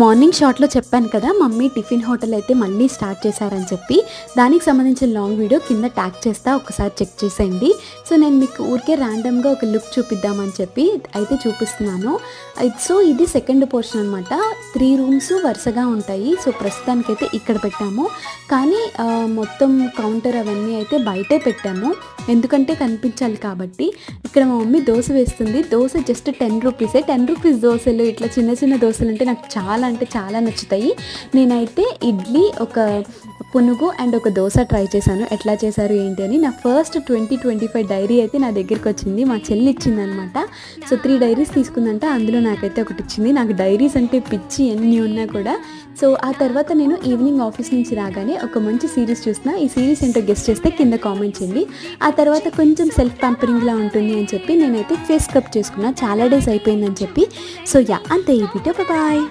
Morning షార్ట్లో చెప్పాను కదా, మమ్మీ టిఫిన్ హోటల్ అయితే మళ్ళీ స్టార్ట్ చేశారని చెప్పి. దానికి సంబంధించిన లాంగ్ వీడియో కింద ట్యాగ్ చేస్తా, ఒకసారి చెక్ చేసేయండి. సో నేను మీకు ఊరికే ర్యాండమ్గా ఒక లుక్ చూపిద్దామని చెప్పి అయితే చూపిస్తున్నాను. సో ఇది సెకండ్ పోర్షన్ అనమాట. 3 రూమ్స్ వరుసగా ఉంటాయి. సో ప్రస్తుతానికైతే ఇక్కడ పెట్టాము, కానీ మొత్తం కౌంటర్ అవన్నీ అయితే బయటే పెట్టాము, ఎందుకంటే కనిపించాలి కాబట్టి. ఇక్కడ మా మమ్మీ దోశ వేస్తుంది. దోశ జస్ట్ 10 రూపీసే. 10 రూపీస్ దోశలు, ఇట్లా చిన్న చిన్న దోశలు అంటే నాకు చాలా అంటే చాలా నచ్చుతాయి. నేనైతే ఇడ్లీ, ఒక పునుగు అండ్ ఒక దోశ ట్రై చేశాను, ఎట్లా చేశారు ఏంటి అని. నా ఫస్ట్ 2025 డైరీ అయితే నా దగ్గరికి వచ్చింది, మా చెల్లి ఇచ్చిందనమాట. సో 3 డైరీస్ తీసుకుందంట, అందులో నాకైతే ఒకటి ఇచ్చింది. నాకు డైరీస్ అంటే పిచ్చి ఎన్ని ఉన్నా కూడా. సో ఆ తర్వాత నేను ఈవినింగ్ ఆఫీస్ నుంచి రాగానే ఒక మంచి సిరీస్ చూసిన. ఈ సిరీస్ ఏంటో గెస్ట్ చేస్తే కింద కామెంట్ చేయండి. ఆ తర్వాత కొంచెం సెల్ఫ్ ప్యాంపరింగ్లా ఉంటుంది అని చెప్పి నేనైతే ఫేస్ స్క్రబ్ చేసుకున్నా, చాలా డేస్ అయిపోయిందని చెప్పి. సో అంతే ఈ వీడియో. బాయ్.